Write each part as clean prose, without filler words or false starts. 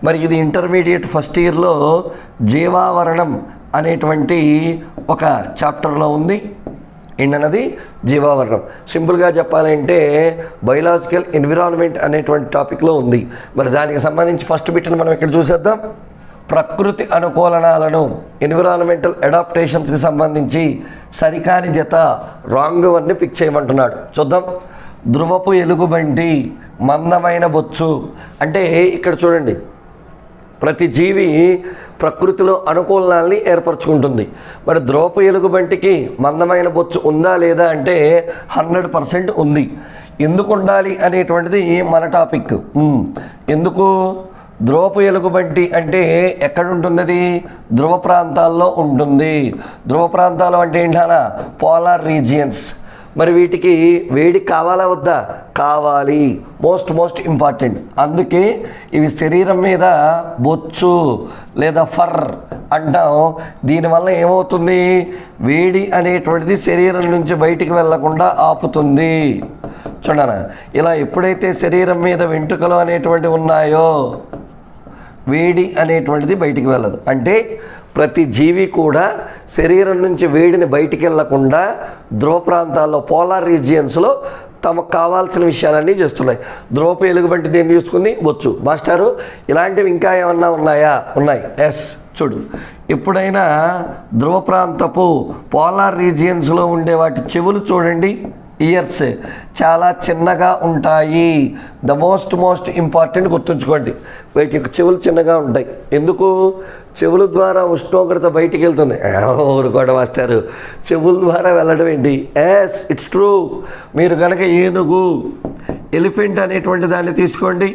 మరి ఇది intermediate first ఇయర్లో జీవావరణం అనేటువంటి ఒక చాప్టర్లో ఉంది. ఏంటన్నది జీవావరణం. సింపుల్గా చెప్పాలంటే బయోలాజికల్ ఎన్విరాన్మెంట్ అనేటువంటి టాపిక్లో ఉంది. మరి దానికి సంబంధించి ఫస్ట్ బిట్ని మనం ఇక్కడ చూసేద్దాం. ప్రకృతి అనుకూలనాలను ఎన్విరాన్మెంటల్ అడాప్టేషన్స్కి సంబంధించి సరికాని జత రాంగ్ వన్ని పిక్ చేయమంటున్నాడు. చూద్దాం. ధ్రువపు ఎలుగుబంటి, మందమైన బొచ్చు. అంటే ఇక్కడ చూడండి, ప్రతి జీవి ప్రకృతిలో అనుకూలనాల్ని ఏర్పరచుకుంటుంది. మరి ధ్రువపు ఎలుగుబంటికి మందమైన బొచ్చు ఉందా లేదా అంటే 100% ఉంది. ఎందుకు ఉండాలి అనేటువంటిది మన టాపిక్. ఎందుకు ధ్రువపు ఎలుగుబంటి అంటే ఎక్కడ ఉంటుంది? అది ధ్రువ ప్రాంతాల్లో ఉంటుంది. ధ్రువ ప్రాంతాలు అంటే ఏంటన్నా? Polar regions. మరి వీటికి వేడి కావాలా వద్దా? కావాలి. Most important. అందుకే ఇవి శరీరం మీద బొచ్చు లేదా ఫర్ అంటాం. దీనివల్ల ఏమవుతుంది? వేడి అనేటువంటిది శరీరం నుంచి బయటికి వెళ్లకుండా ఆపుతుంది. చూడనా, ఇలా ఎప్పుడైతే శరీరం మీద వెంట్రుకలు అనేటువంటివి ఉన్నాయో వేడి అనేటువంటిది బయటికి వెళ్ళదు. అంటే ప్రతి జీవి కూడా శరీరం నుంచి వేడిని బయటికి వెళ్ళకుండా ధ్రువ ప్రాంతాల్లో పోలార్ రీజియన్స్లో తమకు కావాల్సిన విషయాలన్నీ చేస్తున్నాయి. ధ్రువపు ఎలుగుబంటి దేన్ని చూసుకుంది? బొచ్చు. మాస్టారు ఇలాంటివి ఇంకా ఏమన్నా ఉన్నాయా? ఉన్నాయి. ఎస్. చూడు, ఎప్పుడైనా ధ్రువ ప్రాంతపు పోలార్ రీజియన్స్లో ఉండే వాటి చెవులు చూడండి, ఇయర్స్ చాలా చిన్నగా ఉంటాయి. ద మోస్ట్ ఇంపార్టెంట్ గుర్తుంచుకోండి, వీటి చెవులు చిన్నగా ఉంటాయి. ఎందుకు? చెవుల ద్వారా ఉష్ణోగ్రత బయటికి వెళ్తుంది. ఎవరు కూడా వస్తారు, చెవుల ద్వారా వెళ్ళడం ఏంటి? Yes, it's true. మీరు కనుక ఏనుగు, ఎలిఫెంట్ అనేటువంటి దాన్ని తీసుకోండి,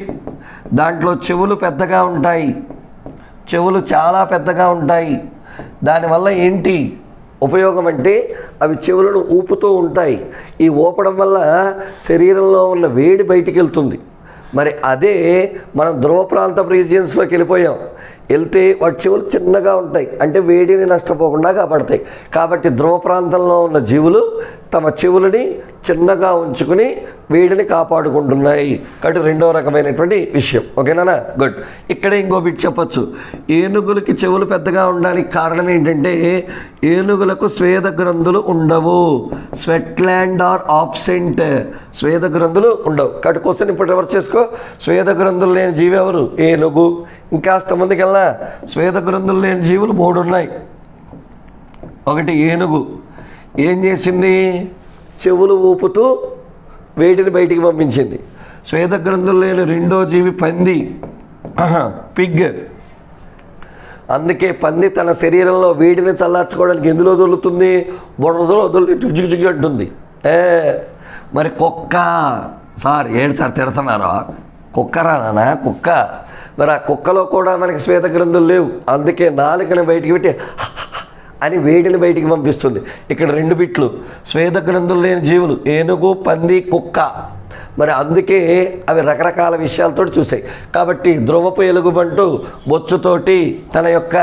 దాంట్లో చెవులు పెద్దగా ఉంటాయి, చెవులు చాలా పెద్దగా ఉంటాయి. దానివల్ల ఏంటి ఉపయోగం అంటే అవి చెవులను ఊపుతూ ఉంటాయి. ఈ ఊపడం వల్ల శరీరంలో ఉన్న వేడి బయటికి వెళ్తుంది. మరి అదే మనం ధ్రువ ప్రాంత రీజియన్స్లోకి వెళ్ళిపోయాం. వెళ్తే వాటి చెవులు చిన్నగా ఉంటాయి, అంటే వేడిని నష్టపోకుండా కాపాడతాయి. కాబట్టి ధ్రువ ప్రాంతంలో ఉన్న జీవులు తమ చెవులని చిన్నగా ఉంచుకుని వేడిని కాపాడుకుంటున్నాయి. కాబట్టి రెండవ రకమైనటువంటి విషయం. ఓకేనా? గుడ్. ఇక్కడే ఇంకో బిట్ చెప్పచ్చు. ఏనుగులకి చెవులు పెద్దగా ఉండడానికి కారణం ఏంటంటే ఏనుగులకు స్వేద గ్రంథులు ఉండవు. స్వెట్లాండ్ ఆర్ ఆబ్సెంట్. స్వేద గ్రంథులు ఉండవు. కాబట్టి క్వశ్చన్ ఇప్పుడు రివర్స్ చేసుకో. స్వేద గ్రంథులు లేని జీవి ఎవరు? ఏనుగు. ఇంకాస్త ముందుకెళ్ళా స్వేద గ్రంథులు లేని జీవులు 3 ఉన్నాయి. ఒకటి ఏనుగు. ఏం చేసింది? చెవులు ఊపుతూ వేడిని బయటికి పంపించింది. స్వేద గ్రంథులు లేని రెండో జీవి పంది, పిగ్. అందుకే పంది తన శరీరంలో వేడిని చల్లార్చుకోవడానికి ఎందులో దొరుకుతుంది? బుర్రలో జుగ్గి అంటుంది. మరి కుక్క. సార్ ఏంటి సార్ తిడుతున్నారా? కుక్కరా నాన్న? కుక్క. మరి ఆ కుక్కలో కూడా మనకి శ్వేత గ్రంథులు లేవు. అందుకే నాలుకని బయటికి పెట్టి అని వేడిని బయటికి పంపిస్తుంది. ఇక్కడ 2 బిట్లు. శ్వేత గ్రంథులు లేని జీవులు ఏనుగు, పంది, కుక్క. మరి అందుకే అవి రకరకాల విషయాలతో చూసాయి. కాబట్టి ధ్రువపు ఎలుగుబంటు బొచ్చుతోటి తన యొక్క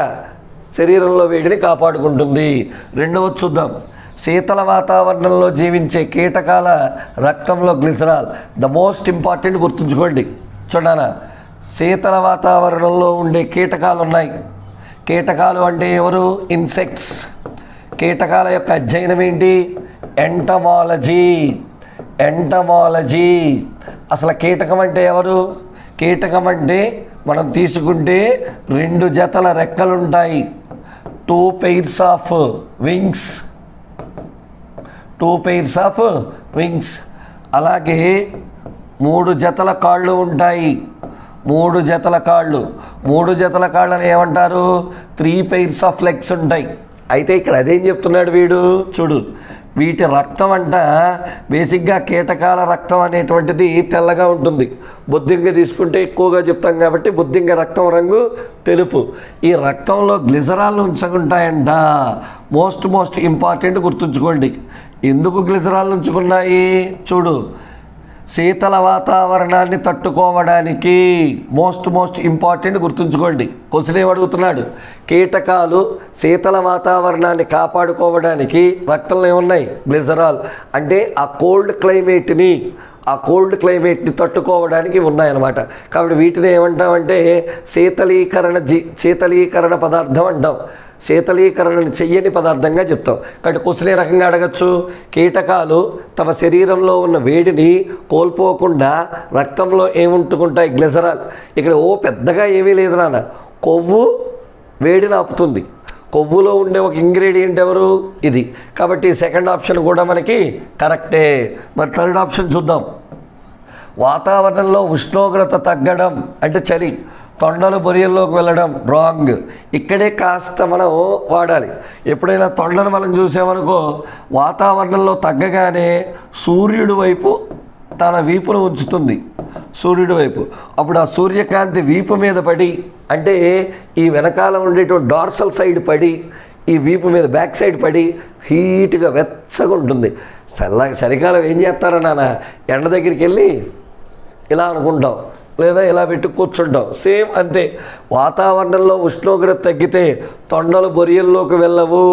శరీరంలో వేడిని కాపాడుకుంటుంది. రెండవది చూద్దాం. శీతల వాతావరణంలో జీవించే కీటకాల రక్తంలో గ్లిసరాల్. ద మోస్ట్ ఇంపార్టెంట్ గుర్తుంచుకోండి. చూడనా, శీతల వాతావరణంలో ఉండే కీటకాలు ఉన్నాయి. కీటకాలు అంటే ఎవరు? ఇన్సెక్ట్స్. కీటకాల యొక్క అధ్యయనం ఏంటి? ఎంటమాలజీ. ఎంటమాలజీ. అసలు కీటకం అంటే ఎవరు? కీటకం అంటే మనం తీసుకుంటే 2 జతల రెక్కలు ఉంటాయి. 2 pairs of wings. 2 pairs of wings. అలాగే 3 జతల కాళ్ళు ఉంటాయి. 3 జతల కాళ్ళు. 3 జతల కాళ్ళని ఏమంటారు? 3 pairs ఆఫ్ లెగ్స్ ఉంటాయి. అయితే ఇక్కడ అదేం చెప్తున్నాడు వీడు? చూడు, వీటి రక్తం అంట బేసిక్గా కీటకాల రక్తం అనేటువంటిది తెల్లగా ఉంటుంది. బొద్దింక తీసుకుంటే ఎక్కువగా చెప్తాం కాబట్టి బొద్దింక రక్తం రంగు తెలుపు. ఈ రక్తంలో గ్లిసరాల్ ఉంచుకుంటాయంట. మోస్ట్ ఇంపార్టెంట్ గుర్తుంచుకోండి. ఎందుకు గ్లిసరాల్ ఉంచుకున్నాయి? చూడు, శీతల వాతావరణాన్ని తట్టుకోవడానికి మోస్ట్ ఇంపార్టెంట్ గుర్తుంచుకోండి. క్వశ్చన్ ఏం అడుగుతున్నాడు? కీటకాలు శీతల వాతావరణాన్ని కాపాడుకోవడానికి రక్తంలో ఏమున్నాయి? గ్లిజరాల్. అంటే ఆ కోల్డ్ క్లైమేట్ని తట్టుకోవడానికి ఉన్నాయన్నమాట. కాబట్టి వీటిని ఏమంటామంటే శీతలీకరణ పదార్థం అంటాం. శీతలీకరణను చెయ్యని పదార్థంగా చెప్తాం. కాబట్టి క్వశ్చన్ ఏ రకంగా అడగచ్చు? కీటకాలు తమ శరీరంలో ఉన్న వేడిని కోల్పోకుండా రక్తంలో ఏముంటుకుంటాయి? గ్లిజరాల్. ఇక్కడ పెద్దగా ఏమీ లేదు నాన్న. కొవ్వు వేడిని ఆపుతుంది. కొవ్వులో ఉండే ఒక ఇంగ్రీడియంట్ ఎవరు? ఇది. కాబట్టి సెకండ్ ఆప్షన్ కూడా మనకి కరెక్టే. మరి థర్డ్ ఆప్షన్ చూద్దాం. వాతావరణంలో ఉష్ణోగ్రత తగ్గడం అంటే చలి, తొండలు బొరియల్లోకి వెళ్ళడం రాంగ్. ఇక్కడే కాస్త మనం వాడాలి. ఎప్పుడైనా తొండను మనం చూసామనుకో, వాతావరణంలో తగ్గగానే సూర్యుడి వైపు తన వీపును ఉంచుతుంది. సూర్యుడి వైపు అప్పుడు ఆ సూర్యకాంతి వీపు మీద పడి, అంటే ఈ వెనకాల ఉండేటువంటి డార్సల్ సైడ్ పడి, ఈ వీపు మీద బ్యాక్ సైడ్ పడి హీట్గా వెచ్చగా ఉంటుంది. చలికాలం ఏం చేస్తారో నాన్న, ఎండ దగ్గరికి వెళ్ళి ఇలా అనుకుంటాం, లేదా ఇలా పెట్టి కూర్చుంటాం. సేమ్ అంతే. వాతావరణంలో ఉష్ణోగ్రత తగ్గితే తొండలు బొరియల్లోకి వెళ్ళవు.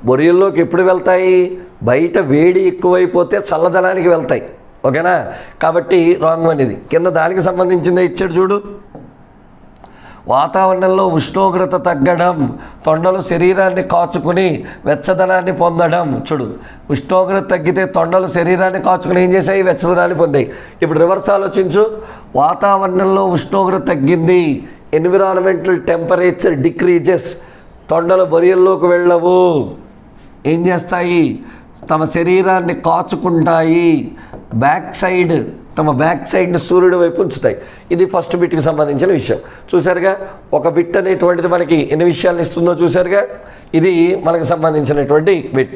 బొరియల్లోకి ఎప్పుడు వెళ్తాయి? బయట వేడి ఎక్కువైపోతే చల్లదనానికి వెళ్తాయి. ఓకేనా? కాబట్టి రాంగ్ అనేది. కింద దానికి సంబంధించిందే ఇచ్చాడు చూడు. వాతావరణంలో ఉష్ణోగ్రత తగ్గడం, తొండలు శరీరాన్ని కాచుకుని వెచ్చదనాన్ని పొందడం. చూడు, ఉష్ణోగ్రత తగ్గితే తొండలు శరీరాన్ని కాచుకుని ఏం చేశాయి? వెచ్చదనాన్ని పొందాయి. ఇప్పుడు రివర్స్ ఆలోచించు. వాతావరణంలో ఉష్ణోగ్రత తగ్గింది, ఎన్విరాన్మెంటల్ టెంపరేచర్ డిక్రీజెస్, తొండలు బొరియల్లోకి వెళ్ళవు. ఏం చేస్తాయి? తమ శరీరాన్ని కాచుకుంటాయి. తమ బ్యాక్ సైడ్ని సూర్యుడి వైపు ఉంచుతాయి. ఇది ఫస్ట్ బిట్కి సంబంధించిన విషయం. చూసారుగా, ఒక బిట్ అనేటువంటిది మనకి ఎన్ని విషయాలు ఇస్తుందో చూసారుగా. ఇది మనకు సంబంధించినటువంటి బిట్.